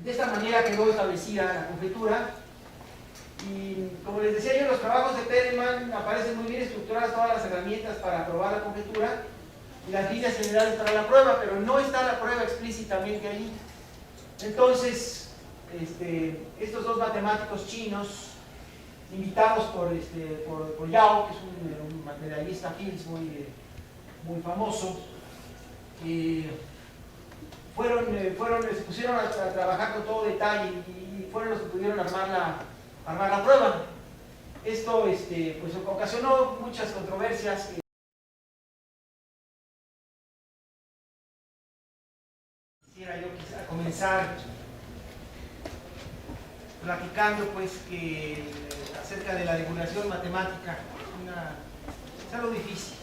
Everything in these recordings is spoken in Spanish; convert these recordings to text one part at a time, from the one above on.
De esta manera quedó establecida la conjetura. Y como les decía yo, en los trabajos de Perelman aparecen muy bien estructuradas todas las herramientas para probar la conjetura y las líneas generales para la prueba, pero no está la prueba explícitamente ahí. Entonces, estos dos matemáticos chinos, invitados por Yao, que es un materialista Fields muy famoso, se pusieron a trabajar con todo detalle y fueron los que pudieron armar la prueba. Esto pues ocasionó muchas controversias. Quisiera yo comenzar platicando pues acerca de la divulgación matemática. Es algo difícil.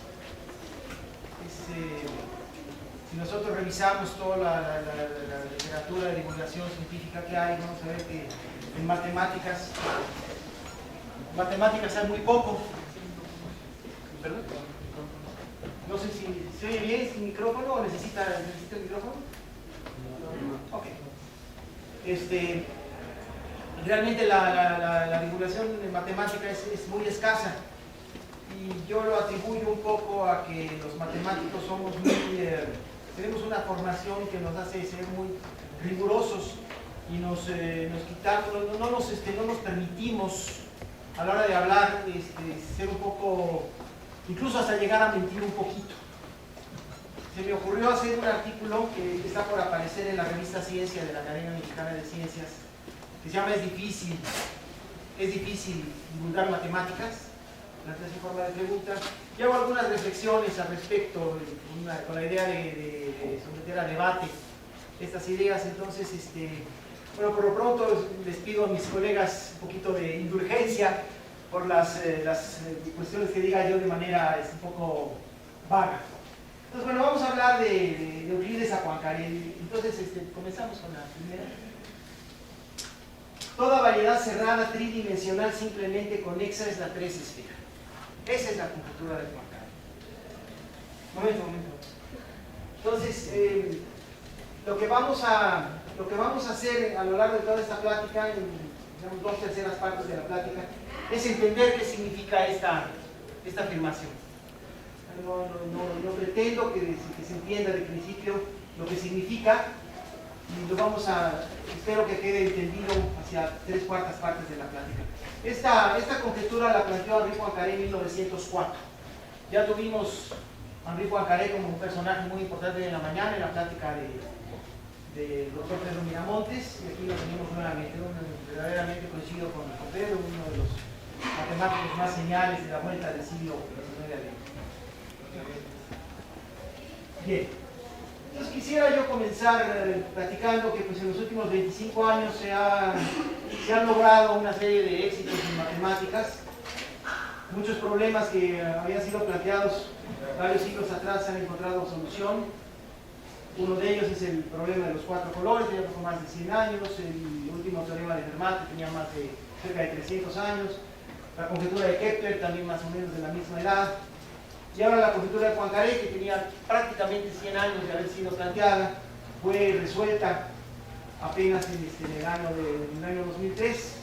Si nosotros revisamos toda la literatura de divulgación científica que hay, vamos a ver que en matemáticas hay muy poco. ¿Perdón? No sé si se oye bien sin micrófono o necesita el micrófono. Ok. Realmente la divulgación en matemática es muy escasa y yo lo atribuyo un poco a que los matemáticos tenemos una formación que nos hace ser muy rigurosos y nos quitamos, no nos permitimos a la hora de hablar ser un poco, incluso hasta llegar a mentir un poquito. Se me ocurrió hacer un artículo que está por aparecer en la revista Ciencia de la Academia Mexicana de Ciencias, que se llama Es difícil divulgar matemáticas, en forma de pregunta, y hago algunas reflexiones al respecto, con la idea de someter a debate estas ideas. Entonces, bueno, por lo pronto les pido a mis colegas un poquito de indulgencia por las cuestiones que diga yo de manera un poco vaga. Entonces, bueno, vamos a hablar de Euclides a Poincaré. Entonces, comenzamos con la primera. Toda variedad cerrada tridimensional simplemente conexa es la tres esfera. Esa es la conjetura de Poincaré. Momento. Entonces, lo que vamos a hacer a lo largo de toda esta plática, en digamos, 2/3 partes de la plática, es entender qué significa esta afirmación. No pretendo que se entienda de principio lo que significa, y espero que quede entendido hacia 3/4 partes de la plática. Esta conjetura la planteó Henri Poincaré en 1904. Ya tuvimos a Henri Poincaré como un personaje muy importante en la mañana, en la plática del doctor Pedro Miramontes, y aquí lo tenemos nuevamente. Verdaderamente coincido con Pedro, uno de los matemáticos más geniales de la vuelta del siglo XIX. Bien, entonces quisiera yo comenzar platicando que pues, en los últimos 25 años se han logrado una serie de éxitos en matemáticas. Muchos problemas que habían sido planteados varios siglos atrás se han encontrado solución. Uno de ellos es el problema de los 4 colores, ya poco más de 100 años. El último teorema de Fermat, que tenía cerca de 300 años. La conjetura de Kepler, también más o menos de la misma edad. Y ahora la conjetura de Poincaré, que tenía prácticamente 100 años de haber sido planteada, fue resuelta apenas en el año 2003.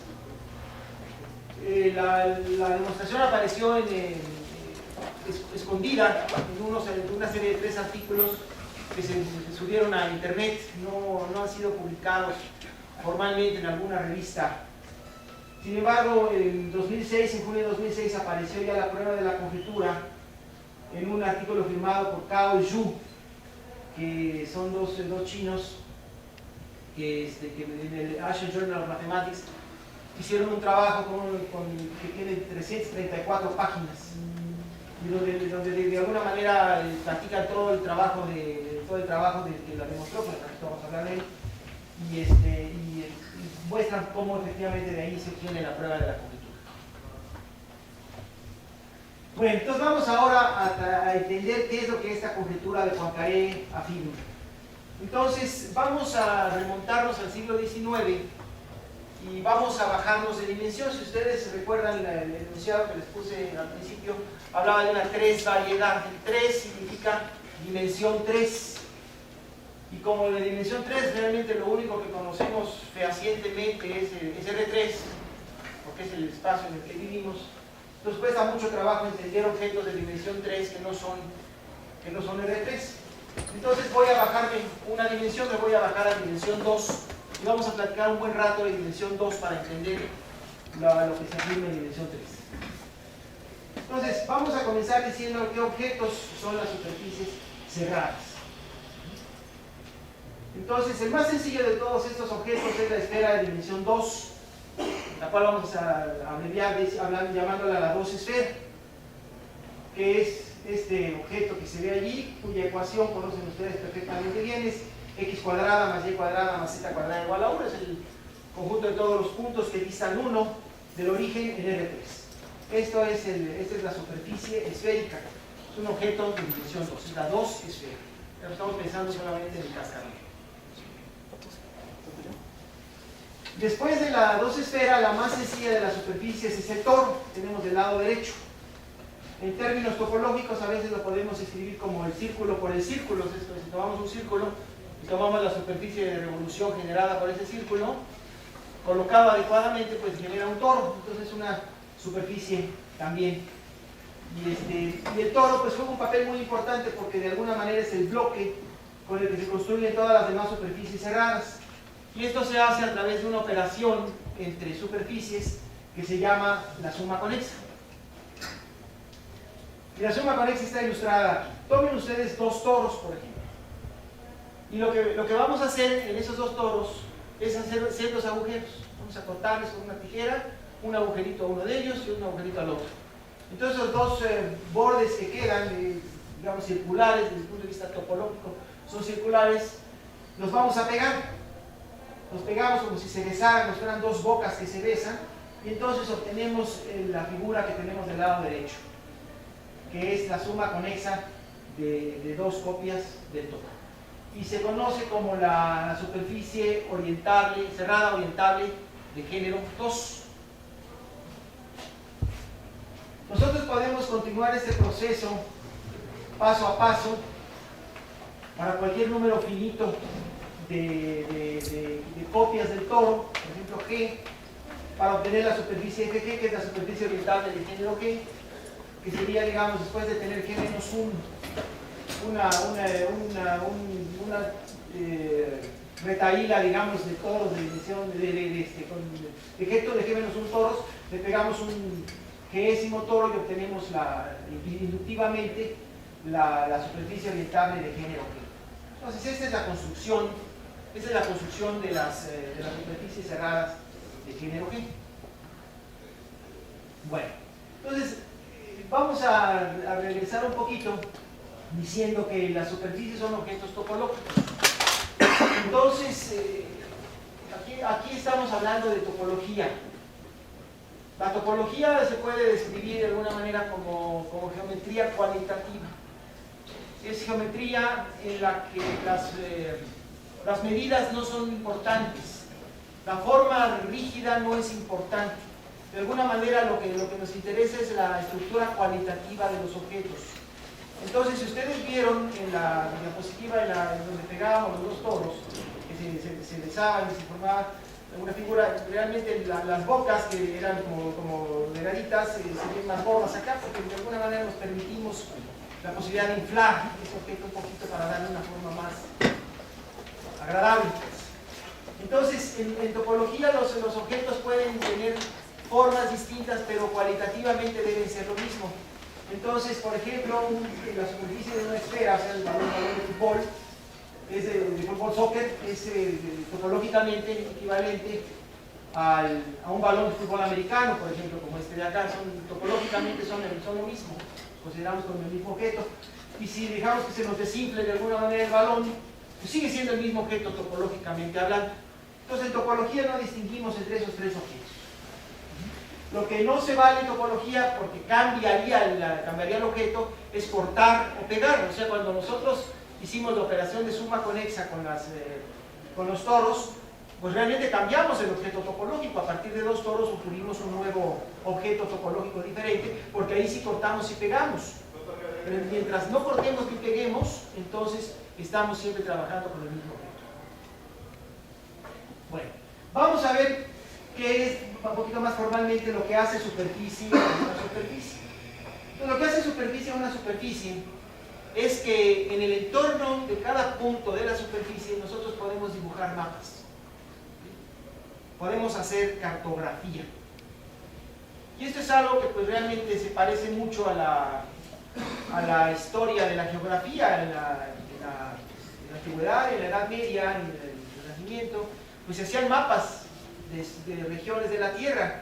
La demostración apareció escondida en una serie de 3 artículos que se subieron a internet, no han sido publicados formalmente en alguna revista. Sin embargo, en junio de 2006 apareció ya la prueba de la conjetura en un artículo firmado por Cao y Zhu, que son dos chinos que en el Asian Journal of Mathematics hicieron un trabajo que tiene 334 páginas, y donde de alguna manera platican todo el trabajo del que la demostró, porque vamos a hablar de él, y muestran cómo efectivamente de ahí se obtiene la prueba de la conjetura. Bueno, entonces vamos ahora a entender qué es lo que esta conjetura de Poincaré afirma. Entonces vamos a remontarnos al siglo XIX y vamos a bajarnos de dimensión. Si ustedes recuerdan el enunciado que les puse al principio, hablaba de una 3 variedad. El 3 significa dimensión 3. Y como de dimensión 3 realmente lo único que conocemos fehacientemente es R3, porque es el espacio en el que vivimos, nos cuesta mucho trabajo entender objetos de dimensión 3 que no son R3. Entonces voy a bajarme una dimensión, me voy a bajar a dimensión 2 y vamos a platicar un buen rato de dimensión 2 para entender lo que se afirma en dimensión 3. Entonces vamos a comenzar diciendo qué objetos son las superficies cerradas. Entonces el más sencillo de todos estos objetos es la esfera de dimensión 2, la cual vamos a abreviar llamándola la 2 esfera, que es este objeto que se ve allí, cuya ecuación conocen ustedes perfectamente bien, es x cuadrada más y cuadrada más z cuadrada igual a 1, es el conjunto de todos los puntos que distan 1 del origen en R3. Esta es la superficie esférica, es un objeto de dimensión 2, es la 2 esfera, pero estamos pensando solamente en el cascarón. Después de la 2 esfera, la más sencilla de las superficies es el toro, tenemos del lado derecho. En términos topológicos a veces lo podemos escribir como el círculo por el círculo, esto es, si tomamos un círculo y tomamos la superficie de revolución generada por ese círculo, colocado adecuadamente, pues genera un toro, entonces es una superficie también. Y el toro pues juega un papel muy importante porque de alguna manera es el bloque con el que se construyen todas las demás superficies cerradas. Y esto se hace a través de una operación entre superficies que se llama la suma conexa. Y la suma conexa está ilustrada aquí. Tomen ustedes dos toros, por ejemplo. Y lo que vamos a hacer en esos dos toros es hacer ciertos agujeros. Vamos a cortarles con una tijera un agujerito a uno de ellos y un agujerito al otro. Entonces los dos bordes que quedan, digamos circulares, desde el punto de vista topológico, son circulares, los vamos a pegar. Los pegamos como si se besaran, nos fueran dos bocas que se besan, y entonces obtenemos la figura que tenemos del lado derecho, que es la suma conexa de dos copias del toro. Y se conoce como la superficie orientable, cerrada orientable de género 2. Nosotros podemos continuar este proceso paso a paso para cualquier número finito de copias del toro, por ejemplo G, para obtener la superficie de G, que es la superficie orientable de género G, que sería, digamos, después de tener G menos 1, una retaíla, digamos, de toros de dimensión de G menos 1 toros, le pegamos un Gésimo toro y obtenemos inductivamente la superficie orientable de género G. Entonces esta es la construcción de las superficies cerradas de género G. Bueno, entonces vamos a regresar un poquito diciendo que las superficies son objetos topológicos. Entonces, aquí estamos hablando de topología. La topología se puede describir de alguna manera como geometría cualitativa. Es geometría en la que las medidas no son importantes, la forma rígida no es importante. De alguna manera lo que nos interesa es la estructura cualitativa de los objetos. Entonces, si ustedes vieron en la diapositiva en donde pegábamos los dos toros, que se besaban y se formaba una figura, realmente las bocas que eran como delgaditas se ven más gordas acá, porque de alguna manera nos permitimos la posibilidad de inflar ese objeto un poquito para darle una forma más agradable. Entonces, en topología los objetos pueden tener formas distintas, pero cualitativamente deben ser lo mismo. Entonces, por ejemplo, la superficie de una esfera, o sea, el balón de fútbol, de fútbol soccer, es topológicamente equivalente a un balón de fútbol americano, por ejemplo, como este de acá. Topológicamente son lo mismo, consideramos como el mismo objeto. Y si dejamos que se nos desinfle de alguna manera el balón, pues sigue siendo el mismo objeto topológicamente hablando. Entonces, en topología no distinguimos entre esos tres objetos. Lo que no se vale en topología, porque cambiaría el objeto, es cortar o pegar. O sea, cuando nosotros hicimos la operación de suma conexa con los toros, pues realmente cambiamos el objeto topológico. A partir de dos toros obtuvimos un nuevo objeto topológico diferente, porque ahí sí cortamos y pegamos. Pero mientras no cortemos ni peguemos, entonces estamos siempre trabajando con el mismo objeto. Bueno, vamos a ver qué es un poquito más formalmente lo que hace superficie a una superficie. Entonces, lo que hace superficie a una superficie es que en el entorno de cada punto de la superficie nosotros podemos dibujar mapas. Podemos hacer cartografía. Y esto es algo que pues realmente se parece mucho a la historia de la geografía en la antigüedad, en la Edad Media, en el Renacimiento. Pues se hacían mapas de regiones de la Tierra.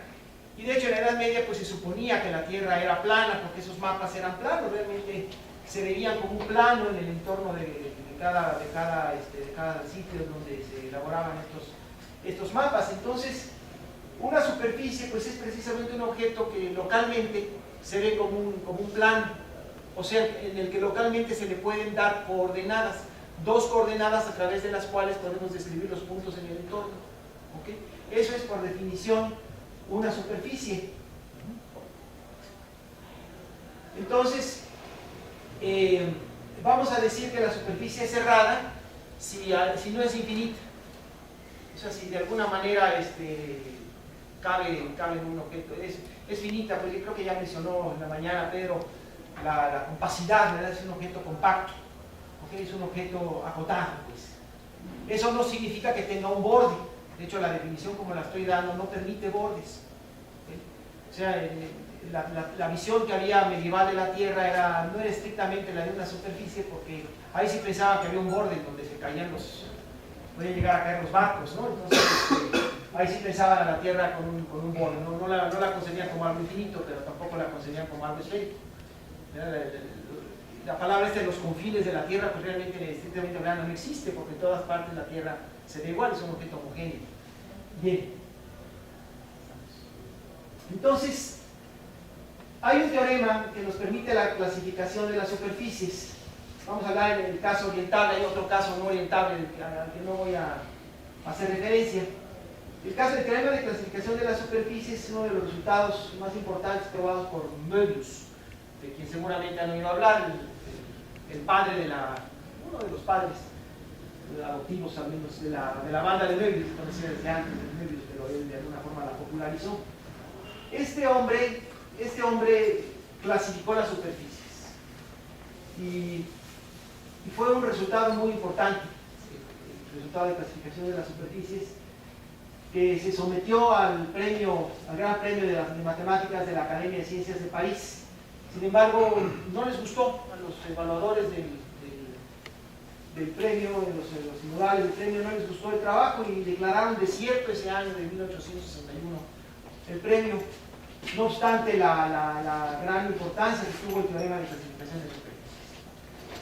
Y de hecho en la Edad Media pues se suponía que la Tierra era plana porque esos mapas eran planos, realmente se veían como un plano en el entorno de cada sitio donde se elaboraban estos mapas. Entonces, una superficie pues es precisamente un objeto que localmente se ve como un plano, o sea, en el que localmente se le pueden dar coordenadas, dos coordenadas a través de las cuales podemos describir los puntos en el entorno. ¿Okay? Eso es por definición una superficie. Entonces, vamos a decir que la superficie es cerrada si no es infinita. O sea, si de alguna manera cabe en un objeto, es finita, pues yo creo que ya mencionó en la mañana Pedro la compacidad, ¿verdad? Es un objeto compacto, ¿okay? Es un objeto acotado, pues. Eso no significa que tenga un borde, de hecho la definición como la estoy dando no permite bordes, ¿okay? O sea, la visión que había medieval de la Tierra no era estrictamente la de una superficie, porque ahí sí pensaba que había un borde en donde se caían podían llegar a caer los barcos, ¿no? Entonces, ahí sí pensaban a la Tierra con un borde, no la concebían como algo infinito, pero tampoco la concebían como algo esférico. La palabra de los confines de la Tierra, pues realmente, estrictamente hablando, no existe, porque en todas partes la Tierra se ve igual, es un objeto homogéneo. Bien. Entonces, hay un teorema que nos permite la clasificación de las superficies. Vamos a hablar en el caso orientable, hay otro caso no orientable al que no voy a hacer referencia. El caso del teorema de clasificación de las superficies es uno de los resultados más importantes probados por Möbius, de quien seguramente han oído hablar, el padre uno de los padres adoptivos al menos de la banda de Möbius, que conocía desde antes de Möbius, pero él de alguna forma la popularizó. Este hombre clasificó las superficies y fue un resultado muy importante, el resultado de clasificación de las superficies, que se sometió al Gran Premio de Matemáticas de la Academia de Ciencias de París. Sin embargo, no les gustó a los evaluadores del premio, los tribunales del premio, no les gustó el trabajo y declararon desierto ese año de 1861 el premio, no obstante la gran importancia que tuvo el teorema de clasificación de superficies.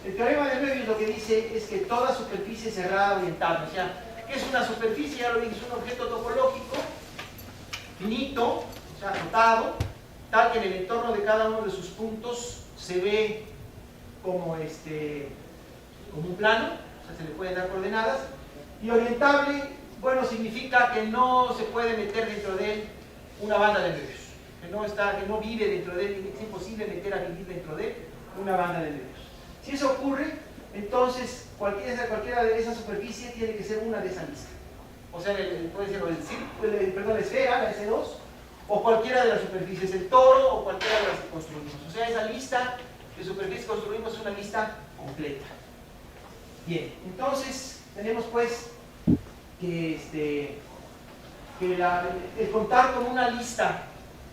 El teorema de Möbius lo que dice es que toda superficie cerrada orientable, o sea, ¿qué es una superficie? Ya lo dije, es un objeto topológico finito, o sea, acotado, tal que en el entorno de cada uno de sus puntos se ve como un plano, o sea, se le pueden dar coordenadas, y orientable, bueno, significa que no se puede meter dentro de él una banda de Möbius, que no vive dentro de él, es imposible meter a vivir dentro de él una banda de Möbius. Si eso ocurre, entonces cualquiera de esas superficies tiene que ser una de esa lista. O sea, puede ser la esfera, la S2, o cualquiera de las superficies, el toro, o cualquiera de las que construimos. O sea, esa lista de superficies que construimos es una lista completa. Bien, entonces tenemos pues que el contar con una lista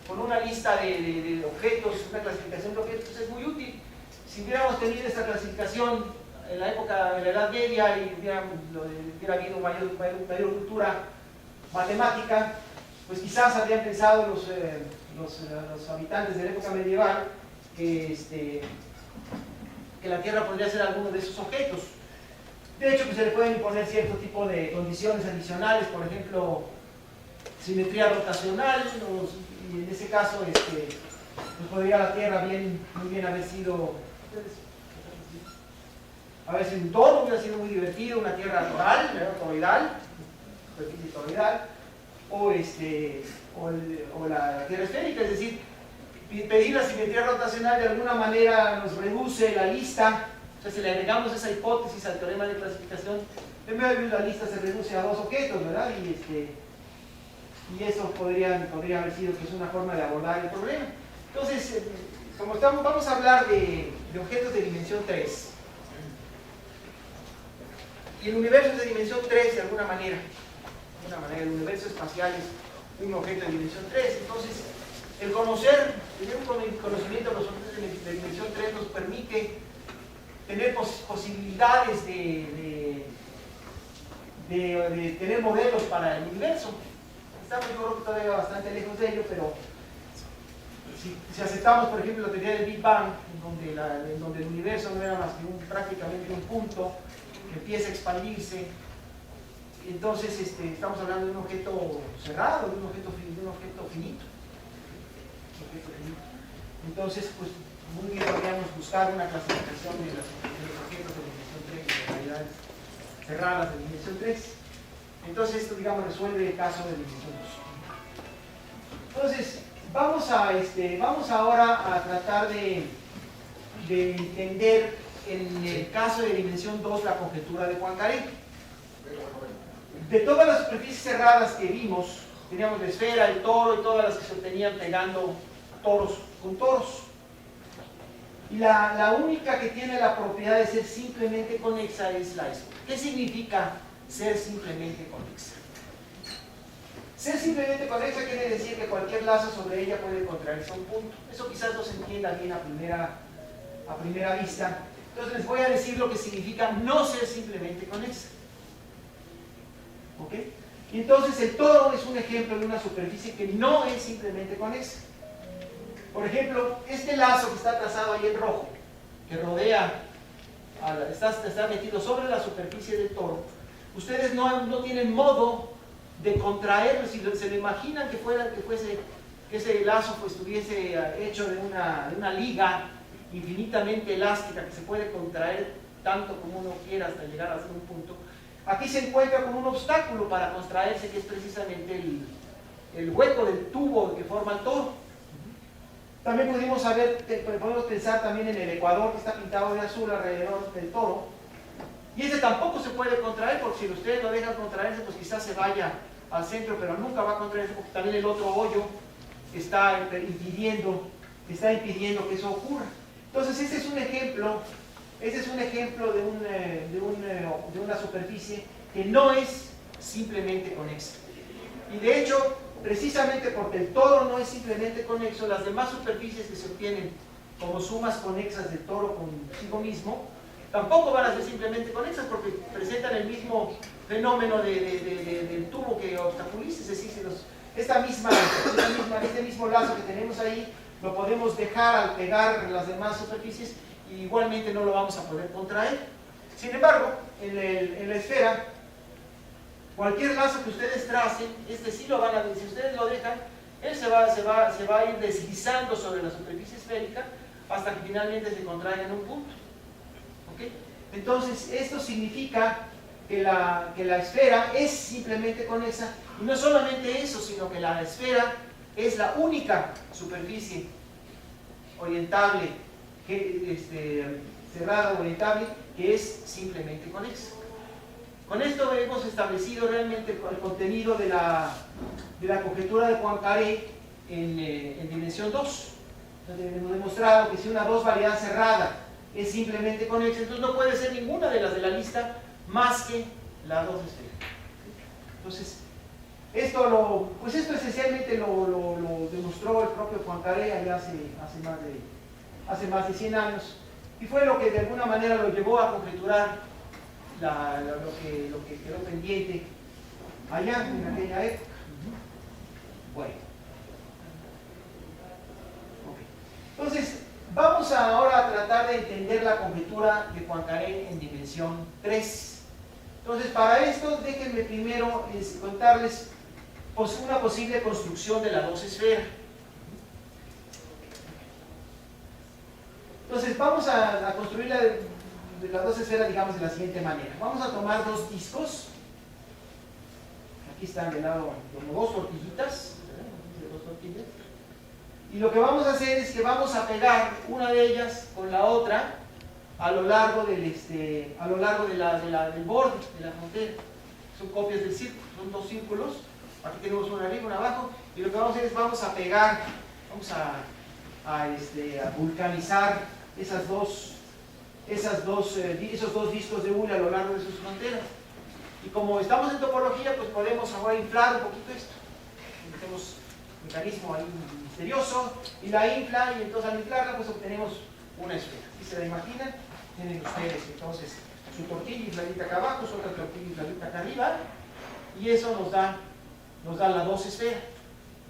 de objetos, una clasificación de objetos es muy útil. Si hubiéramos tenido esta clasificación en la época de la Edad Media y hubiera habido mayor cultura matemática, pues quizás habrían pensado los habitantes de la época medieval que la Tierra podría ser alguno de esos objetos. De hecho, pues se le pueden imponer cierto tipo de condiciones adicionales, por ejemplo, simetría rotacional, y en ese caso pues podría la Tierra muy bien haber sido un toro, hubiera sido muy divertido, una Tierra toroidal, superficie toroidal, o la Tierra esférica, es decir, pedir la simetría rotacional de alguna manera nos reduce la lista. O sea, si le agregamos esa hipótesis al teorema de clasificación, en medio de la lista se reduce a 2 objetos, ¿verdad? Y eso podría haber sido que es una forma de abordar el problema. Entonces, vamos a hablar de objetos de dimensión 3. Y el universo es de dimensión 3 de alguna manera. El universo espacial es un objeto de dimensión 3. Entonces, el tener un conocimiento de los objetos de dimensión 3 nos permite tener posibilidades de tener modelos para el universo. Estamos, yo creo que todavía bastante lejos de ello, pero si aceptamos, por ejemplo, la teoría del Big Bang, en donde el universo no era más que prácticamente un punto que empieza a expandirse, entonces estamos hablando de un objeto cerrado, de un objeto finito. Entonces, pues muy bien podríamos buscar una clasificación de los objetos de dimensión 3 de realidades cerradas de dimensión 3. Entonces esto, digamos, resuelve el caso de dimensión 2. Entonces, vamos ahora a tratar de entender en el caso de dimensión 2 la conjetura de Poincaré. De todas las superficies cerradas que vimos, teníamos la esfera, el toro y todas las que se obtenían pegando toros con toros. Y la única que tiene la propiedad de ser simplemente conexa es la esfera. ¿Qué significa ser simplemente conexa? Ser simplemente conexa quiere decir que cualquier lazo sobre ella puede contraerse a un punto. Eso quizás no se entienda bien a primera vista. Entonces les voy a decir lo que significa no ser simplemente conexa. ¿Ok? Y entonces el toro es un ejemplo de una superficie que no es simplemente conexa. Por ejemplo, este lazo que está trazado ahí en rojo, que rodea, está metido sobre la superficie del toro, ustedes no tienen modo de contraerlo. Si se lo imaginan que ese lazo pues, estuviese hecho de una liga infinitamente elástica que se puede contraer tanto como uno quiera hasta llegar a ser un punto, aquí se encuentra con un obstáculo para contraerse, que es precisamente el hueco del tubo que forma el toro. También podemos pensar también en el ecuador que está pintado de azul alrededor del toro, y ese tampoco se puede contraer, porque si ustedes lo dejan contraerse, pues quizás se vaya al centro, pero nunca va a contraerse, porque también el otro hoyo está impidiendo que eso ocurra. Entonces ese es un ejemplo de una superficie que no es simplemente conexa. Y de hecho, precisamente porque el toro no es simplemente conexo, las demás superficies que se obtienen como sumas conexas del toro consigo mismo tampoco van a ser simplemente conexas, porque presentan el mismo fenómeno del tubo que obstaculiza. Es decir, este mismo lazo que tenemos ahí lo podemos dejar al pegar las demás superficies y igualmente no lo vamos a poder contraer. Sin embargo, en la esfera, cualquier lazo que ustedes tracen, sí lo van a ver. Si ustedes lo dejan, él se va a ir deslizando sobre la superficie esférica hasta que finalmente se contraiga en un punto. ¿Okay? Entonces, esto significa que la esfera es simplemente conexa, y no solamente eso, sino que la esfera es la única superficie orientable, cerrada o orientable, que es simplemente conexa. Con esto hemos establecido realmente el contenido de la conjetura de Poincaré en dimensión 2. Entonces, hemos demostrado que si una 2 variedad cerrada es simplemente conexa, entonces no puede ser ninguna de las de la lista más que la 2 esférica. Entonces, esto esencialmente lo demostró el propio Poincaré allá hace más de 100 años, y fue lo que de alguna manera lo llevó a conjeturar lo que quedó pendiente allá en aquella época. Bueno. Okay. Entonces, vamos ahora a tratar de entender la conjetura de Poincaré en dimensión 3. Entonces, para esto, déjenme primero contarles una posible construcción de la 2 esfera. Entonces, vamos a construir la 2 esfera, digamos, de la siguiente manera. Vamos a tomar dos discos. Aquí están de lado como dos tortillitas. Dos tortillas. Y lo que vamos a hacer es que vamos a pegar una de ellas con la otra a lo largo del, del borde de la frontera. Son copias del círculo, son dos círculos. Aquí tenemos una arriba, una abajo. Y lo que vamos a hacer es vamos a pegar, vamos a vulcanizar esos dos discos de hule a lo largo de sus fronteras. Y como estamos en topología, pues podemos ahora inflar un poquito esto. Tenemos un mecanismo ahí misterioso y la infla, y entonces al inflarla pues obtenemos una esfera. Si se la imaginan, tienen ustedes entonces su tortilla infladita acá abajo, su otra tortilla infladita acá arriba, y eso nos da la dos esfera.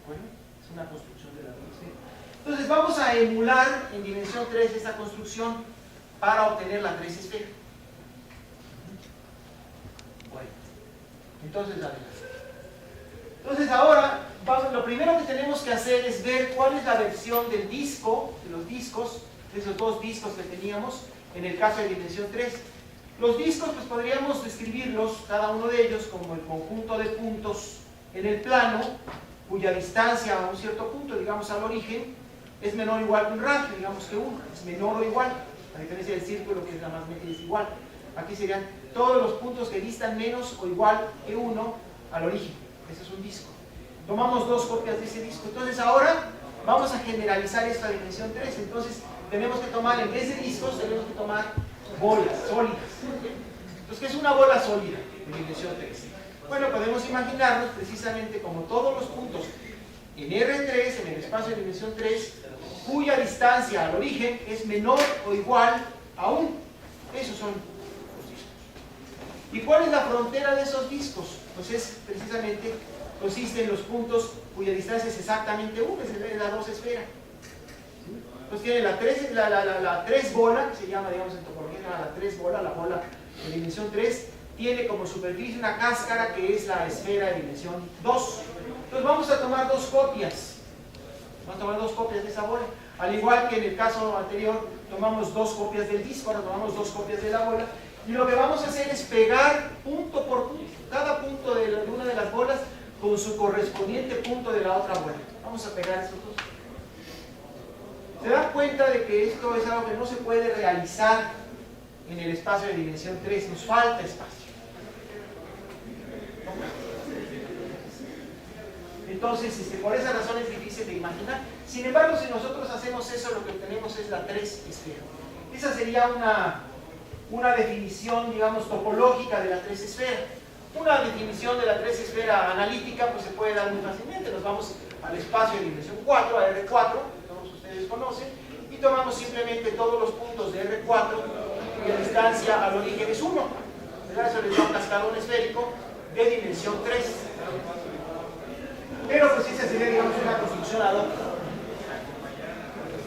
Bueno, es una construcción de la dos esfera. Entonces vamos a emular en dimensión 3 esta construcción para obtener la 3 esfera. Bueno, entonces adelante. Entonces ahora, lo primero que tenemos que hacer es ver cuál es la versión del disco, de los discos, de esos dos discos que teníamos en el caso de dimensión 3. Los discos pues podríamos describirlos, cada uno de ellos, como el conjunto de puntos en el plano, cuya distancia a un cierto punto, digamos al origen, es menor o igual que un radio, digamos que 1, es menor o igual, a diferencia del círculo que es nada más es igual. Aquí serían todos los puntos que distan menos o igual que 1 al origen. Ese es un disco. Tomamos dos copias de ese disco. Entonces ahora vamos a generalizar esta dimensión 3. Entonces tenemos que tomar, en vez de discos, tenemos que tomar bolas sólidas. Entonces, ¿qué es una bola sólida de dimensión 3? Bueno, podemos imaginarnos precisamente como todos los puntos en R3, en el espacio de dimensión 3, cuya distancia al origen es menor o igual a 1. Esos son los discos. ¿Y cuál es la frontera de esos discos? Pues es precisamente, consiste en los puntos cuya distancia es exactamente 1, es la 2 esfera. Entonces tiene la 3 bola, que se llama, digamos en topología, la 3 bola, la bola de dimensión 3, tiene como superficie una cáscara que es la esfera de dimensión 2. Entonces vamos a tomar dos copias. Vamos a tomar dos copias de esa bola. Al igual que en el caso anterior, tomamos dos copias del disco, ahora tomamos dos copias de la bola. Y lo que vamos a hacer es pegar punto por punto, cada punto de una de las bolas con su correspondiente punto de la otra bola. Vamos a pegar esos dos. Se dan cuenta de que esto es algo que no se puede realizar en el espacio de dimensión 3, nos falta espacio. Entonces, por esa razón es difícil de imaginar. Sin embargo, si nosotros hacemos eso, lo que obtenemos es la 3 esfera. Esa sería una definición, digamos, topológica de la 3 esfera. Una definición de la 3 esfera analítica pues se puede dar muy fácilmente. Nos vamos al espacio de dimensión 4, a R4, todos ustedes conocen, y tomamos simplemente todos los puntos de R4 cuya distancia al origen es 1. Eso les da un cascarón esférico de dimensión 3. Pero pues esa sería, digamos, una construcción ad hoc.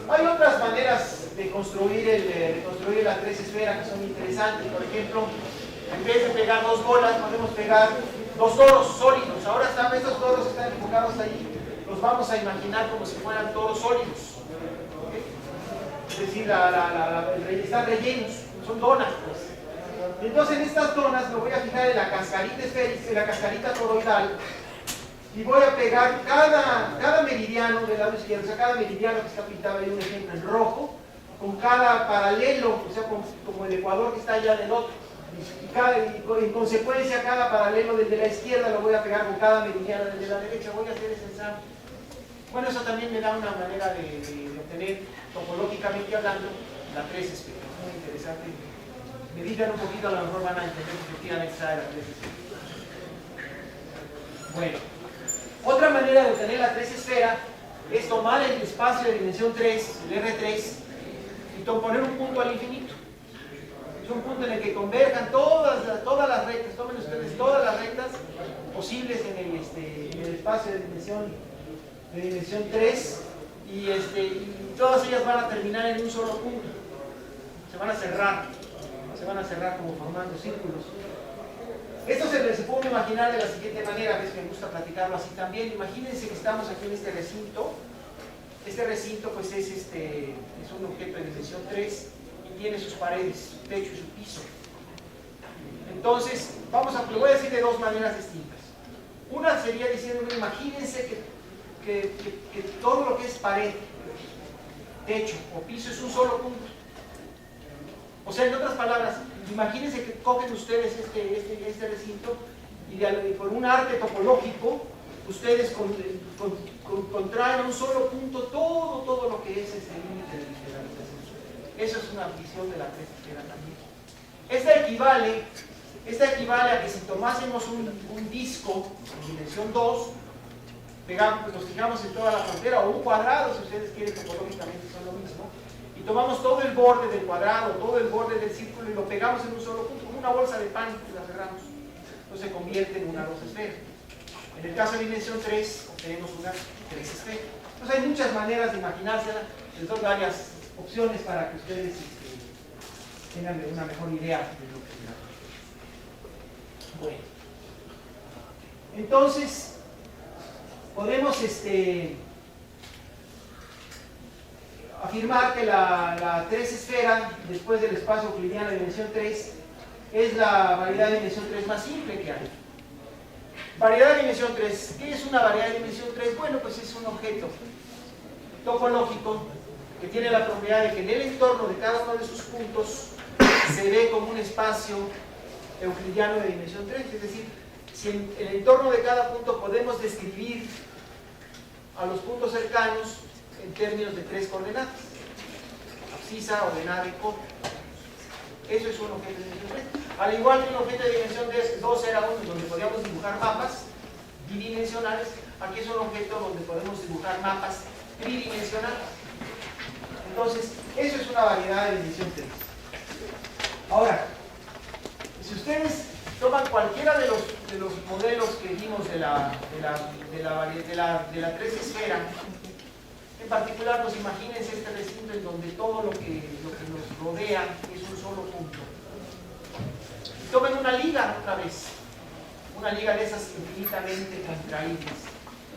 Hay otras maneras de construir la 3 esfera que son interesantes. Por ejemplo, en vez de pegar dos bolas, podemos pegar dos toros sólidos. Ahora estos toros están enfocados allí, los vamos a imaginar como si fueran toros sólidos. ¿Okay? Es decir, están rellenos, son donas. Pues. Entonces en estas donas me voy a fijar en la cascarita esférica, en la cascarita toroidal, y voy a pegar cada meridiano del lado izquierdo, o sea, cada meridiano que está pintado ahí, un ejemplo en rojo, con cada paralelo, o sea, como el ecuador que está allá del otro. Y en consecuencia, cada paralelo del de la izquierda lo voy a pegar con cada meridiano del de la derecha. Voy a hacer ese ensamble. Bueno, eso también me da una manera de obtener, topológicamente hablando, la 3 esfera. Es muy interesante. Meditan un poquito, a lo mejor van a entender que efectivamente está de la 3 esfera. Bueno. Otra manera de obtener la 3 esfera es tomar el espacio de dimensión 3, el R3, y poner un punto al infinito. Es un punto en el que converjan todas las rectas, tomen ustedes todas las rectas posibles en el espacio de dimensión 3, y todas ellas van a terminar en un solo punto. Se van a cerrar como formando círculos. Esto se puede imaginar de la siguiente manera, a veces me gusta platicarlo así también. Imagínense que estamos aquí en este recinto. Este recinto pues es un objeto de dimensión 3 y tiene sus paredes, su techo y su piso. Entonces, lo voy a decir de dos maneras distintas. Una sería diciendo, imagínense que todo lo que es pared, techo o piso es un solo punto. O sea, en otras palabras, imagínense que cogen ustedes este recinto y por un arte topológico ustedes contraen un solo punto todo lo que es ese límite de visualización. Eso es una visión de la tres esfera también. Esta equivale a que si tomásemos un disco en dimensión 2, nos fijamos en toda la frontera, o un cuadrado, si ustedes quieren, topológicamente son lo mismo, y tomamos todo el borde del cuadrado, todo el borde del círculo y lo pegamos en un solo punto, como una bolsa de pan y la cerramos. Entonces se convierte en una 2 esfera. En el caso de dimensión 3, obtenemos una 3 esfera. Entonces hay muchas maneras de imaginársela, les doy varias opciones para que ustedes tengan una mejor idea de lo que será. Bueno, entonces podemos afirmar que la 3 esfera, después del espacio euclidiano de dimensión 3, es la variedad de dimensión 3 más simple que hay. Variedad de dimensión 3. ¿Qué es una variedad de dimensión 3? Bueno, pues es un objeto topológico que tiene la propiedad de que en el entorno de cada uno de sus puntos se ve como un espacio euclidiano de dimensión 3. Es decir, si en el entorno de cada punto podemos describir a los puntos cercanos en términos de 3 coordenadas: abscisa, ordenada y coto. Eso es un objeto de dimensión 3. Al igual que un objeto de dimensión 2 era uno donde podíamos dibujar mapas bidimensionales, aquí es un objeto donde podemos dibujar mapas tridimensionales. Entonces, eso es una variedad de dimensión 3. Ahora, si ustedes toman cualquiera de los modelos que vimos de la 3 esfera, en particular, pues imagínense este recinto en donde todo lo que nos rodea es un solo punto. Y tomen una liga otra vez, una liga de esas infinitamente contraíbles,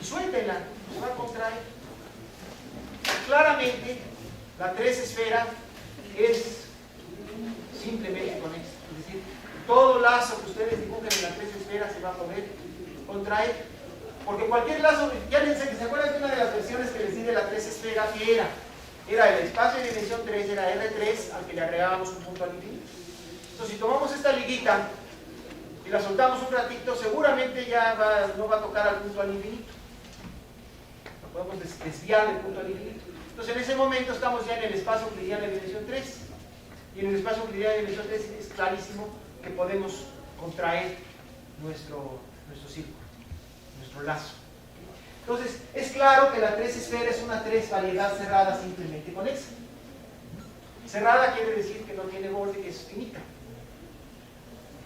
y suéltenla, se va a contraer. Claramente, la 3 esfera es simplemente con esto. Es decir, todo lazo que ustedes dibujen en la 3 esfera se va a poder contraer, porque cualquier lazo, ya les sé que se acuerdan de una de las versiones que les di de la 3 esfera, que era el espacio de dimensión 3, era R3 al que le agregábamos un punto al infinito. Entonces, si tomamos esta liguita y la soltamos un ratito, seguramente ya no va a tocar al punto al infinito. Lo podemos desviar del punto al infinito. Entonces, en ese momento estamos ya en el espacio euclidiano de dimensión 3. Y en el espacio euclidiano de dimensión 3 es clarísimo que podemos contraer nuestro círculo, nuestro lazo. Entonces, es claro que la 3 esfera es una 3 variedad cerrada simplemente conexa. Cerrada quiere decir que no tiene borde, que es finita.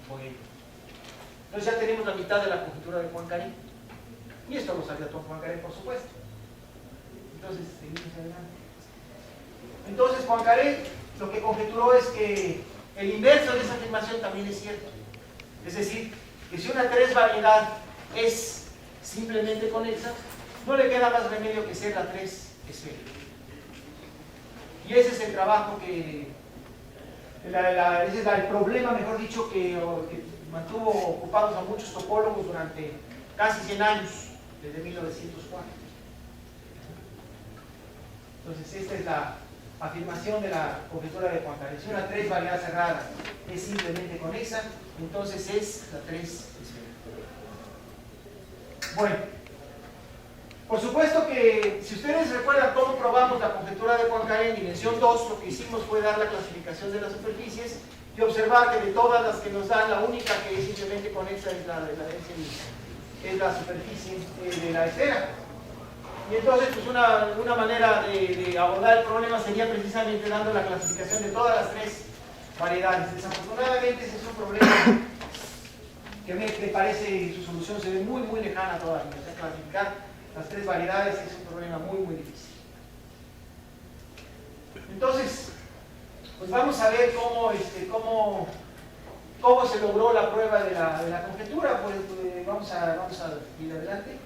Bueno. Entonces ya tenemos la mitad de la conjetura de Poincaré. Y esto lo sabía todo Poincaré, por supuesto. Entonces, seguimos adelante. Entonces, Poincaré lo que conjeturó es que el inverso de esa afirmación también es cierto. Es decir, que si una 3 variedad es simplemente conexa, no le queda más remedio que ser la 3 esfera. Y ese es el trabajo ese es el problema, mejor dicho, que mantuvo ocupados a muchos topólogos durante casi 100 años, desde 1904. Entonces, esta es la afirmación de la conjetura de Poincaré. Si una 3 variedad cerrada es simplemente conexa, entonces es la 3 esfera. Bueno, por supuesto que si ustedes recuerdan cómo probamos la conjetura de Poincaré en dimensión 2, lo que hicimos fue dar la clasificación de las superficies y observar que de todas las que nos dan, la única que es simplemente conexa es la superficie de la esfera. Y entonces, pues una manera de abordar el problema sería precisamente dando la clasificación de todas las 3 variedades. Desafortunadamente, ese es un problema que me parece su solución se ve muy, muy lejana todavía. O sea, clasificar las 3 variedades es un problema muy, muy difícil. Entonces, pues vamos a ver cómo se logró la prueba de la conjetura. Pues vamos a ir adelante.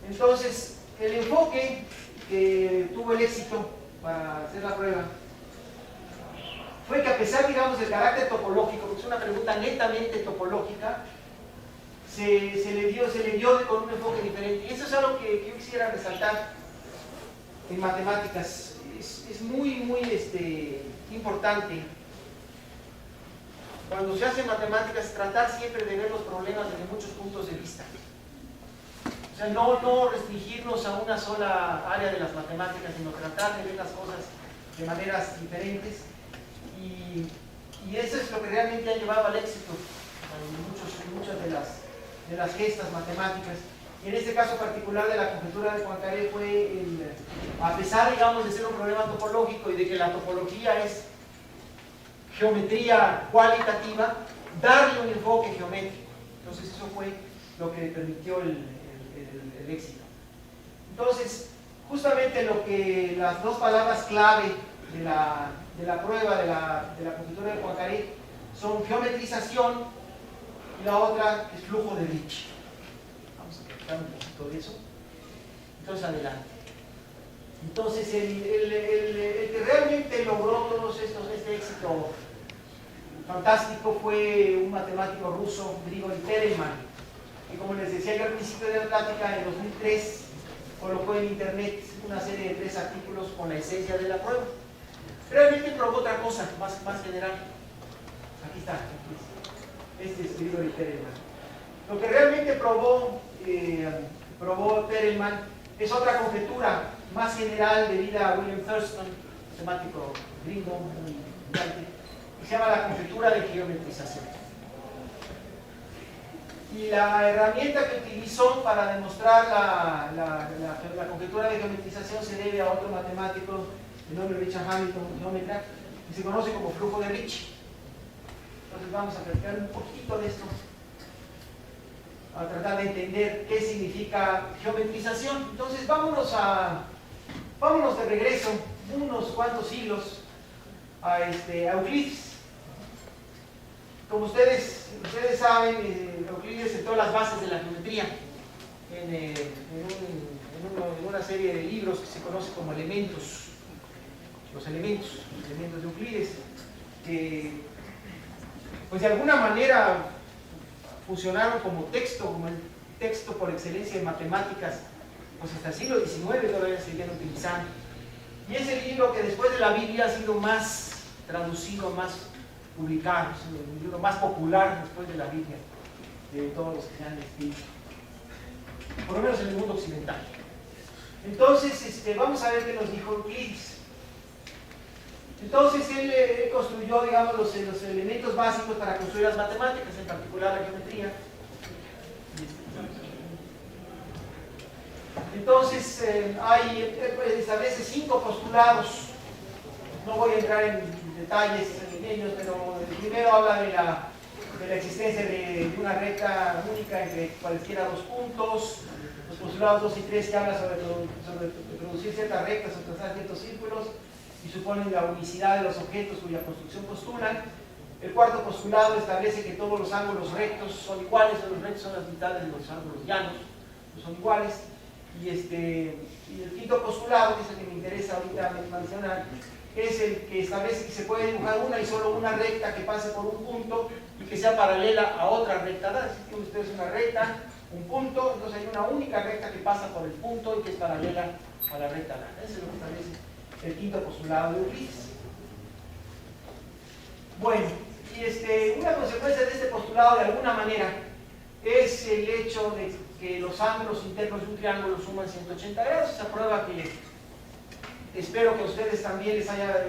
Entonces, el enfoque que tuvo el éxito para hacer la prueba fue que, a pesar, digamos, del carácter topológico, porque es una pregunta netamente topológica, se le dio con un enfoque diferente. Y eso es algo que yo quisiera resaltar en matemáticas. Es muy importante cuando se hace matemáticas tratar siempre de ver los problemas desde muchos puntos de vista. O sea, no restringirnos a una sola área de las matemáticas, sino tratar de ver las cosas de maneras diferentes. Y eso es lo que realmente ha llevado al éxito en muchas de las gestas matemáticas. Y en este caso particular de la conjetura de Poincaré fue, a pesar, digamos, de ser un problema topológico y de que la topología es geometría cualitativa, darle un enfoque geométrico. Entonces eso fue lo que permitió el éxito. Entonces, justamente lo que las dos palabras clave de la prueba de la conjetura de Poincaré son geometrización y la otra es flujo de Ricci. Vamos a platicar un poquito de eso. Entonces, adelante. Entonces, el que realmente logró este éxito fantástico fue un matemático ruso, Grigori Perelman, que, como les decía yo al principio de la plática, en 2003 colocó en internet una serie de 3 artículos con la esencia de la prueba. Realmente probó otra cosa más general. Aquí está. Este es Grigori Perelman. Lo que realmente probó Perelman es otra conjetura más general debida a William Thurston, matemático gringo muy brillante, que se llama la conjetura de geometrización. Y la herramienta que utilizó para demostrar la conjetura de geometrización se debe a otro matemático de nombre Richard Hamilton, geómetra, que se conoce como flujo de Ricci. Entonces vamos a platicar un poquito de esto, a tratar de entender qué significa geometrización. Entonces vámonos de regreso unos cuantos siglos a Euclides. Como ustedes saben, Euclides sentó las bases de la geometría en una serie de libros que se conoce como elementos, los elementos de Euclides, que pues de alguna manera funcionaron como el texto por excelencia de matemáticas, pues hasta el siglo XIX todavía se siguen utilizando. Y es el libro que después de la Biblia ha sido más traducido, más publicado, es el libro más popular después de la Biblia, de todos los que se han escrito, por lo menos en el mundo occidental. Entonces, vamos a ver qué nos dijo Euclides. Entonces, él construyó, digamos, los elementos básicos para construir las matemáticas, en particular la geometría. Entonces, establece 5 postulados. No voy a entrar en detalles en ellos, pero el primero habla de la existencia de una recta única entre cualesquiera 2 puntos. Los postulados 2 y 3 que hablan sobre producir ciertas rectas o trazar ciertos círculos y suponen la unicidad de los objetos cuya construcción postulan. El cuarto postulado establece que todos los ángulos rectos son iguales, los rectos son las mitades de los ángulos llanos, no son iguales. Y el quinto postulado, que es el que me interesa ahorita mencionar, es el que establece que se puede dibujar una y solo una recta que pase por un punto y que sea paralela a otra recta. Si tienen ustedes una recta, un punto, entonces hay una única recta que pasa por el punto y que es paralela a la recta. Ese es lo que establece el quinto postulado de Euclides. Bueno, y una consecuencia de este postulado de alguna manera es el hecho de que los ángulos internos de un triángulo suman 180 grados, esa prueba que espero que a ustedes también les haya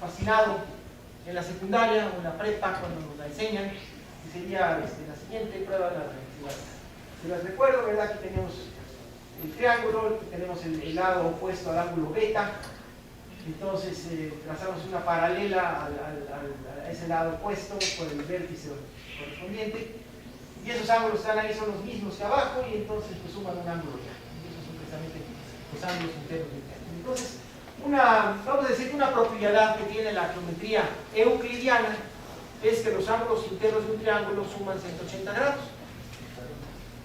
fascinado en la secundaria o en la prepa cuando nos la enseñan, que sería la siguiente prueba, si las recuerdo, ¿verdad? Aquí tenemos el triángulo, tenemos el lado opuesto al ángulo beta, entonces trazamos una paralela a ese lado opuesto por el vértice correspondiente, y esos ángulos que están ahí son los mismos que abajo, y entonces pues suman un ángulo ya. Esos son precisamente los ángulos internos de un triángulo. Entonces, vamos a decir que una propiedad que tiene la geometría euclidiana es que los ángulos internos de un triángulo suman 180 grados.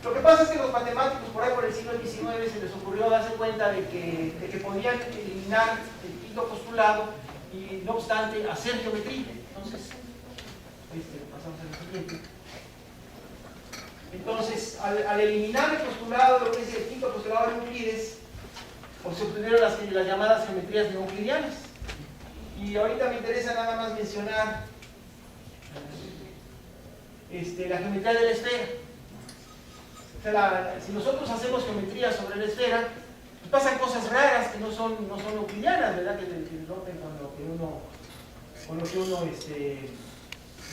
Lo que pasa es que los matemáticos por ahí por el siglo XIX se les ocurrió darse cuenta de que podían eliminar el quinto postulado y no obstante hacer geometría. Entonces, pasamos a lo siguiente. Entonces, al eliminar el postulado, lo que es el quinto postulado de Euclides, pues se obtuvieron las llamadas geometrías neoeuclidianas. Y ahorita me interesa nada más mencionar la geometría de la esfera. O sea, si nosotros hacemos geometría sobre la esfera, pues pasan cosas raras que no son euclidianas, ¿verdad? Que rompen con lo que uno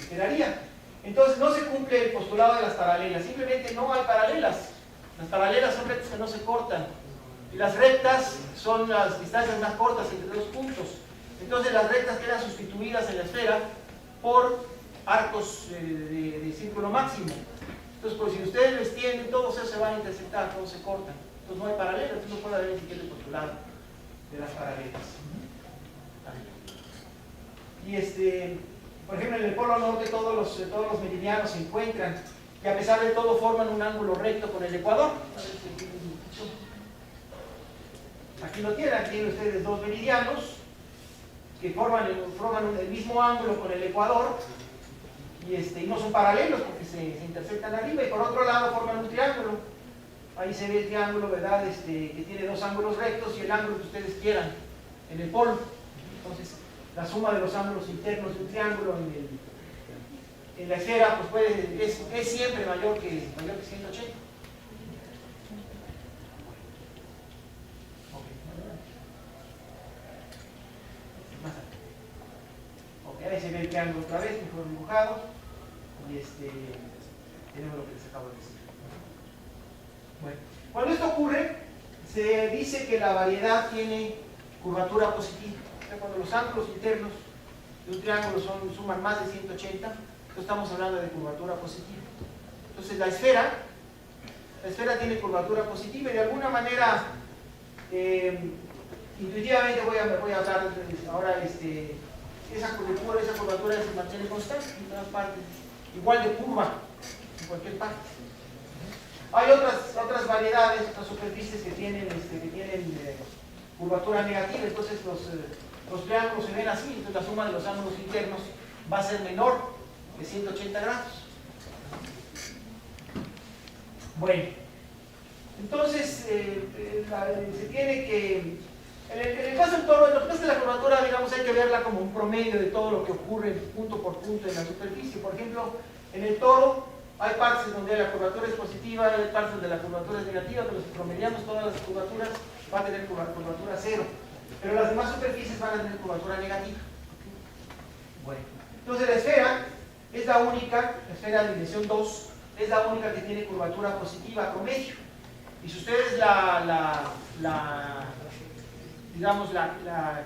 esperaría. Entonces no se cumple el postulado de las paralelas, simplemente no hay paralelas. Las paralelas son rectas que no se cortan y las rectas son las distancias más cortas entre dos puntos. Entonces las rectas quedan sustituidas en la esfera por arcos de círculo máximo. Entonces, pues si ustedes lo extienden, todos esos se van a intersectar, todos se cortan. Entonces no hay paralelas, entonces no puede haber ni siquiera el postulado de las paralelas. Y por ejemplo, en el polo norte todos los meridianos se encuentran y a pesar de todo forman un ángulo recto con el ecuador. Aquí lo tienen, aquí tienen ustedes dos meridianos que forman el mismo ángulo con el ecuador y no son paralelos porque se intersectan arriba, y por otro lado forman un triángulo. Ahí se ve el triángulo, ¿verdad? Que tiene dos ángulos rectos y el ángulo que ustedes quieran en el polo. Entonces, la suma de los ángulos internos de un triángulo en la esfera pues es siempre mayor que 180. Ahí se ve el triángulo otra vez, mejor dibujado, y tenemos lo que les acabo de decir. Bueno, cuando esto ocurre, se dice que la variedad tiene curvatura positiva. O sea, cuando los ángulos internos de un triángulo suman más de 180, entonces estamos hablando de curvatura positiva. Entonces la esfera tiene curvatura positiva y de alguna manera, intuitivamente voy a hablar ahora, esa curvatura se mantiene constante en todas partes, igual de curva en cualquier parte. Hay otras variedades, otras superficies que tienen curvatura negativa, entonces los triángulos se ven así, entonces la suma de los ángulos internos va a ser menor de 180 grados. Bueno, entonces se tiene que, en el caso del toro, lo que pasa es que la curvatura, digamos, hay que verla como un promedio de todo lo que ocurre punto por punto en la superficie. Por ejemplo, en el toro hay partes donde la curvatura es positiva, hay partes donde la curvatura es negativa, pero si promediamos todas las curvaturas va a tener curvatura cero, pero las demás superficies van a tener curvatura negativa. Bueno, entonces la esfera es la única, la esfera de dimensión 2 es la única que tiene curvatura positiva promedio, y si ustedes la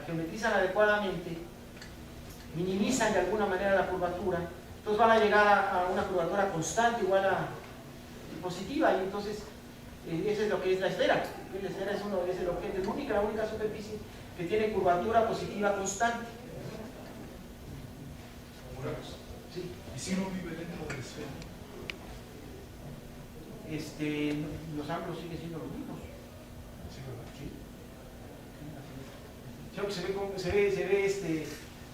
geometrizan adecuadamente, minimizan de alguna manera la curvatura, entonces van a llegar a una curvatura constante igual a positiva, y entonces eso es lo que es la esfera. La esfera es el objeto, es la única superficie que tiene curvatura positiva constante. Sí. ¿Y si no vive dentro de la esfera? Los ángulos siguen siendo los mismos. Sí, ¿verdad? Sí.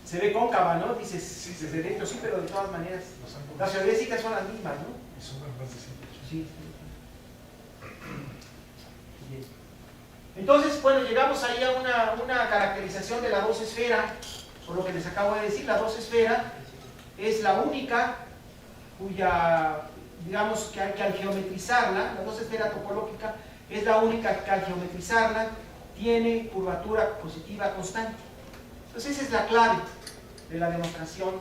Se ve cóncava, ¿no? Dices, Sí, desde dentro sí, pero de todas maneras Los las geodésicas son las mismas, ¿no? Y suman más de 180. Sí. Bien. Entonces, bueno, llegamos ahí a una caracterización de la dos esfera, por lo que les acabo de decir. La dos esfera es la única cuya, digamos, que al geometrizarla, la dos esfera topológica es la única que al geometrizarla tiene curvatura positiva constante. Entonces esa es la clave de la demostración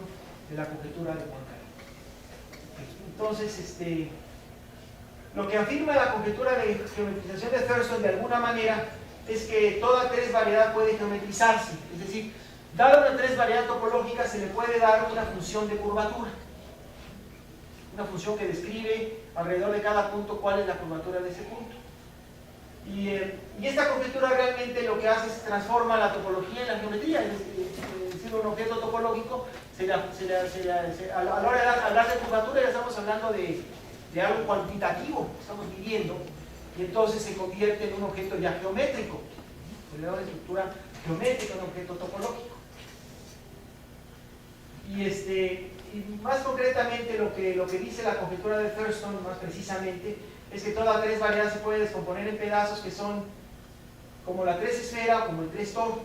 de la conjetura de Poincaré. Entonces, lo que afirma la conjetura de geometrización de Thurston de alguna manera es que toda tres variedad puede geometrizarse, es decir, dada una tres variedad topológica se le puede dar una función de curvatura, una función que describe alrededor de cada punto cuál es la curvatura de ese punto. Y esta conjetura realmente lo que hace es transforma la topología en la geometría, es decir, un objeto topológico, a la hora de hablar de curvatura ya estamos hablando de algo cuantitativo que estamos midiendo, y entonces se convierte en un objeto ya geométrico, se le da una estructura geométrica, un objeto topológico. y más concretamente lo que dice la conjetura de Thurston, más precisamente, es que toda tres variedad se puede descomponer en pedazos que son como la tres esfera o como el tres toro.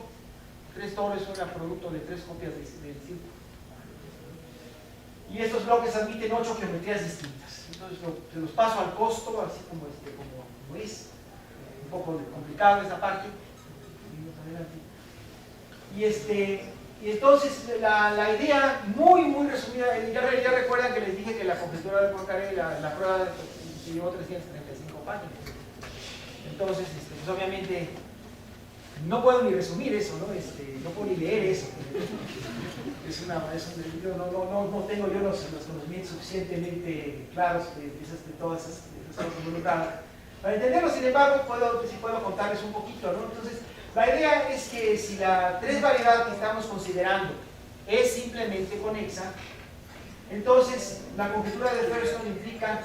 El tres toro es un producto de tres copias del círculo. Y estos bloques admiten 8 geometrías distintas. Entonces se los paso al costo, así como es. Un poco complicado esta parte. Y entonces la idea muy resumida, ya recuerdan que les dije que la conjetura de Poincaré, la prueba se llevó 335 páginas. Entonces, pues obviamente no puedo ni resumir eso, ¿no? No puedo ni leer eso. Yo no tengo yo los conocimientos suficientemente claros de todas esas cosas involucradas. Para entenderlo, sin embargo, sí puedo contarles un poquito, ¿no? Entonces, la idea es que si la tres variedad que estamos considerando es simplemente conexa, entonces la conjetura de Thurston implica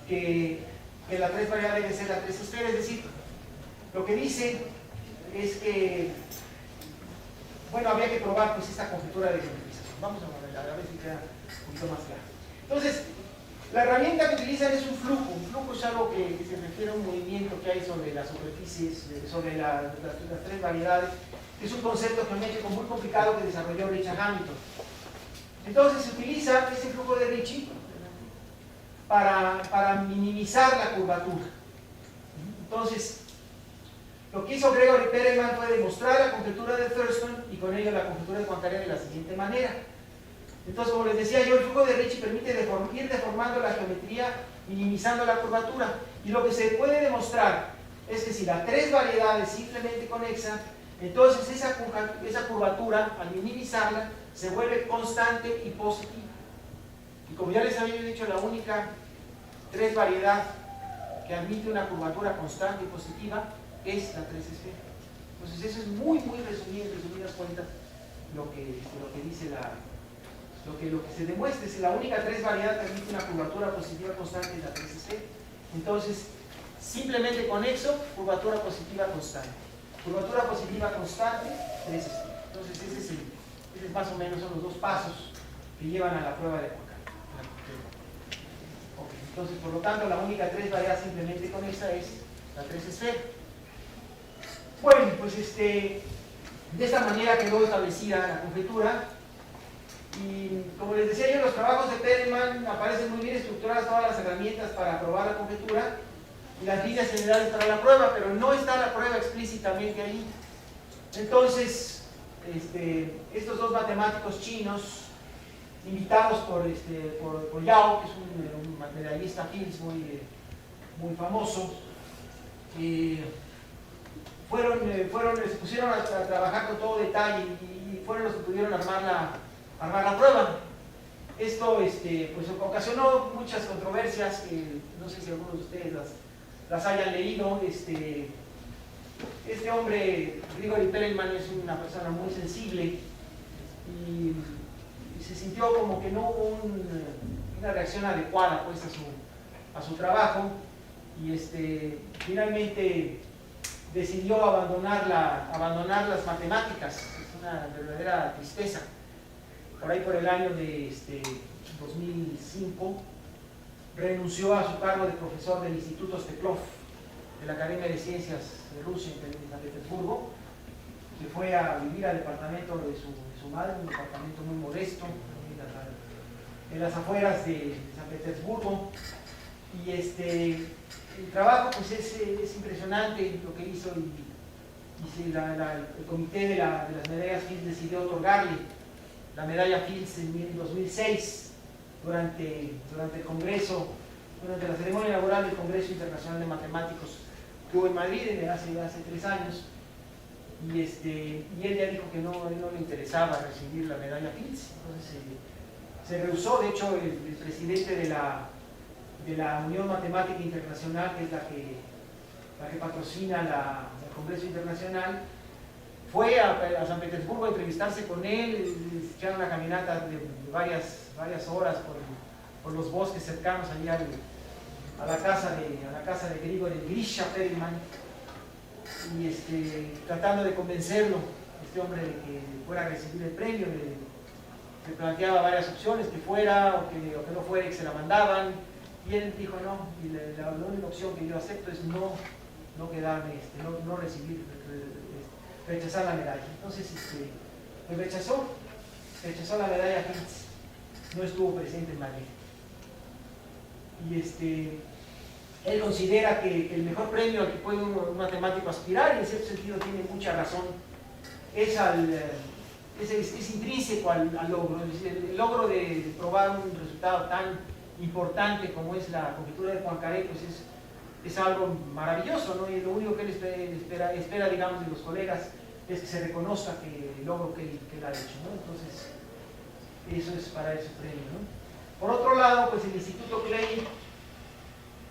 que la tres variedad debe ser la tres esfera, es decir, lo que dice es que, bueno, habría que probar pues esta conjetura de geometrización. Vamos a ver si queda un poquito más claro. Entonces, la herramienta que utilizan es un flujo. Un flujo es algo que se refiere a un movimiento que hay sobre las superficies, sobre las tres variedades. Es un concepto geométrico muy complicado que desarrolló Richard Hamilton. Entonces se utiliza ese flujo de Ricci para minimizar la curvatura. Entonces, lo que hizo Gregory Perelman fue demostrar la conjetura de Thurston y con ello la conjetura de Poincaré de la siguiente manera. Entonces, como les decía yo, el flujo de Ricci permite ir deformando la geometría, minimizando la curvatura. Y lo que se puede demostrar es que si la tres variedad es simplemente conexa, entonces esa curvatura, al minimizarla, se vuelve constante y positiva. Y como ya les había dicho, la única tres variedad que admite una curvatura constante y positiva es la tres esfera. Entonces eso es muy resumido, en resumidas cuentas, lo que dice lo que se demuestra es que la única tres variedad que admite una curvatura positiva constante es la tres esfera. Entonces, simplemente conexo, curvatura positiva constante. Curvatura positiva constante, tres esfera. Entonces ese es más o menos son los dos pasos que llevan a la prueba de Poincaré. Okay. Entonces, por lo tanto, la única tres variedad simplemente conexa es la tres esfera. Bueno, pues de esta manera quedó establecida la conjetura. Y como les decía yo, en los trabajos de Perelman aparecen muy bien estructuradas todas las herramientas para probar la conjetura y las líneas generales para la prueba, pero no está la prueba explícitamente ahí. Entonces, estos dos matemáticos chinos, invitados por Yao, que es un materialista Fields muy famoso, se pusieron a trabajar con todo detalle y fueron los que pudieron armar la prueba. Esto pues ocasionó muchas controversias que no sé si algunos de ustedes las hayan leído. Este hombre, Gregory Perelman, es una persona muy sensible y se sintió como que no hubo una reacción adecuada pues a su trabajo y finalmente decidió abandonar las matemáticas. Es una verdadera tristeza. Por ahí por el año de 2005 renunció a su cargo de profesor del Instituto Steklov de la Academia de Ciencias de Rusia en San Petersburgo. Se fue a vivir al departamento de su madre, un departamento muy modesto en las afueras de San Petersburgo. Y el trabajo pues es impresionante lo que hizo y el comité de las medallas Fields decidió otorgarle la medalla Fields en 2006 durante el Congreso, durante la ceremonia inaugural del Congreso Internacional de Matemáticos que hubo en Madrid hace 3 años. Y él ya dijo que no le interesaba recibir la medalla Fields, entonces se rehusó. De hecho, el presidente de la Unión Matemática Internacional, que es la que patrocina el Congreso Internacional, fue a San Petersburgo a entrevistarse con él. Echaron una caminata de varias horas por los bosques cercanos allí a la casa de Gregory Grisha Perelman, y tratando de convencerlo, este hombre, de que fuera a recibir el premio. se planteaba varias opciones, que fuera o que no fuera y que se la mandaban, y él dijo no, y la única opción que yo acepto es no quedarme, no recibir, rechazar la medalla. Entonces pues rechazó la medalla Fields, no estuvo presente en Madrid. Y él considera que el mejor premio al que puede un matemático aspirar, y en cierto sentido tiene mucha razón, es intrínseco al logro. Es decir, el logro de probar un resultado tan importante como es la conjetura de Poincaré, pues es algo maravilloso, ¿no? Y lo único que él espera, digamos, de los colegas es que se reconozca que el logro que él ha hecho, ¿no? Entonces, eso es para ese premio, ¿no? Por otro lado, pues el Instituto Clay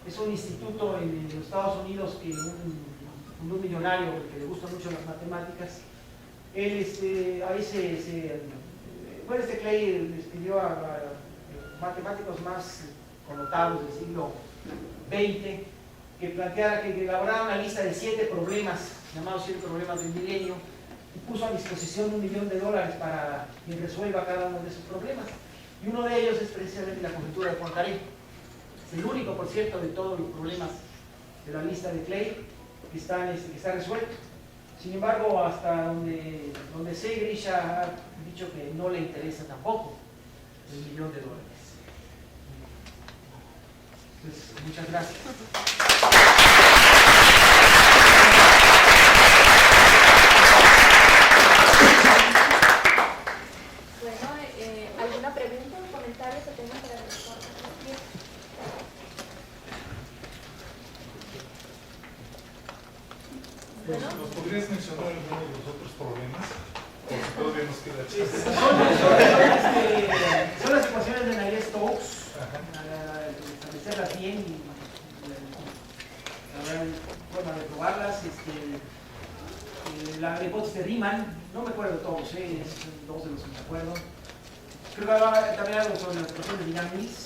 es un instituto en los Estados Unidos que un millonario que le gustan mucho las matemáticas, él este Clay les pidió a matemáticos más connotados del siglo XX que planteara, que elaborara una lista de 7 problemas, llamados 7 problemas del milenio, y puso a disposición $1 millón para que resuelva cada uno de esos problemas. Y uno de ellos es precisamente la conjetura de Poincaré. Es el único, por cierto, de todos los problemas de la lista de Clay que está resuelto. Sin embargo, hasta donde sé, Grisha ha dicho que no le interesa tampoco el $1 millón. Pues, muchas gracias. Bueno, ¿alguna pregunta o comentario que tengan para responder? Bueno. ¿Nos podrías mencionar alguno de los otros problemas? O si todavía nos queda chance. Son las ecuaciones de Navier-Stokes, establecerlas bien y habrá forma de probarlas. La hipótesis de Riemann, no me acuerdo todos, son 2 de los que me acuerdo. Creo que hablaba también algo sobre las ecuaciones de Villar-Mills.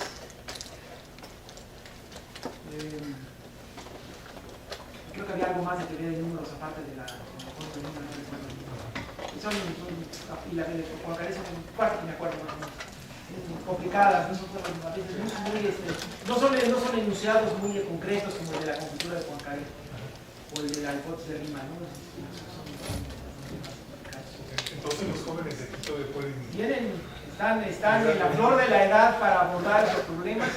Creo que había algo más de teoría de números aparte de la ecuación de Riemann, no recuerdo. Y la de Poincaré son 4, me acuerdo, complicadas, no son enunciados muy concretos como el de la conjetura de Poincaré o el de la hipótesis de Riemann, ¿no? Entonces los jóvenes de aquí todavía pueden... Están en la flor de la edad para abordar esos problemas,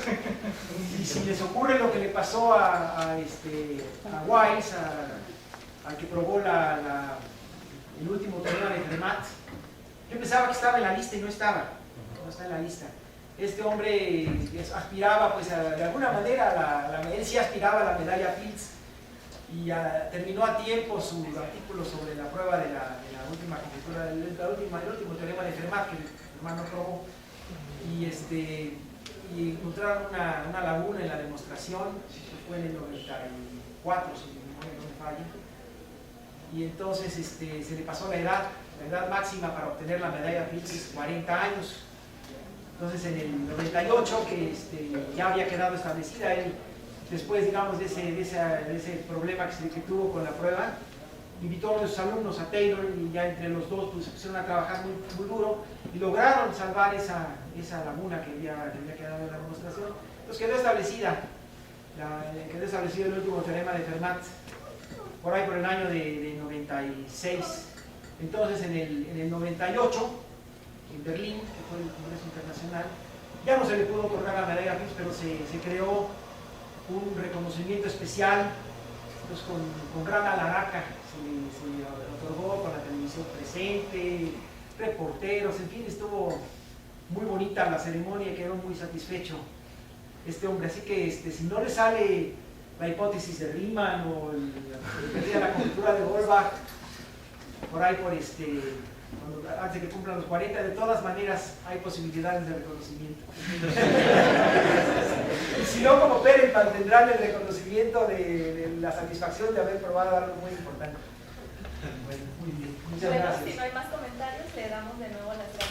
y si les ocurre lo que le pasó a Weiss, al que probó el último teorema de Fermat. Yo pensaba que estaba en la lista y no está en la lista. Este hombre aspiraba, pues de alguna manera, él sí aspiraba a la medalla Fields, y terminó a tiempo su artículo sobre la prueba de la última conjetura, el último teorema de Fermat, que Fermat no probó, y encontraron una laguna en la demostración. Eso fue en el 94, si mi memoria no me falla, y entonces se le pasó la edad máxima para obtener la medalla Fields es 40 años. Entonces en el 98, que ya había quedado establecida, él, después, digamos, de ese problema que tuvo con la prueba, invitó a sus alumnos, a Taylor, y ya entre los dos pues, se pusieron a trabajar muy duro y lograron salvar esa laguna que había quedado en la demostración. Entonces quedó establecido el último teorema de Fermat por ahí por el año de 96. Entonces en el 98, en Berlín, que fue el Congreso Internacional, ya no se le pudo otorgar la medalla Fields, pero se creó un reconocimiento especial, pues con gran alaraca se otorgó, con la televisión presente, reporteros, en fin, estuvo muy bonita la ceremonia y quedó muy satisfecho este hombre. Así que si no le sale la hipótesis de Riemann o la conjetura de Goldbach, por ahí antes de que cumplan los 40, de todas maneras hay posibilidades de reconocimiento. Y si no, como Perelman, tendrán el reconocimiento de la satisfacción de haber probado algo muy importante. Bueno, muy bien. Muchas gracias. Si no hay más comentarios, le damos de nuevo las gracias.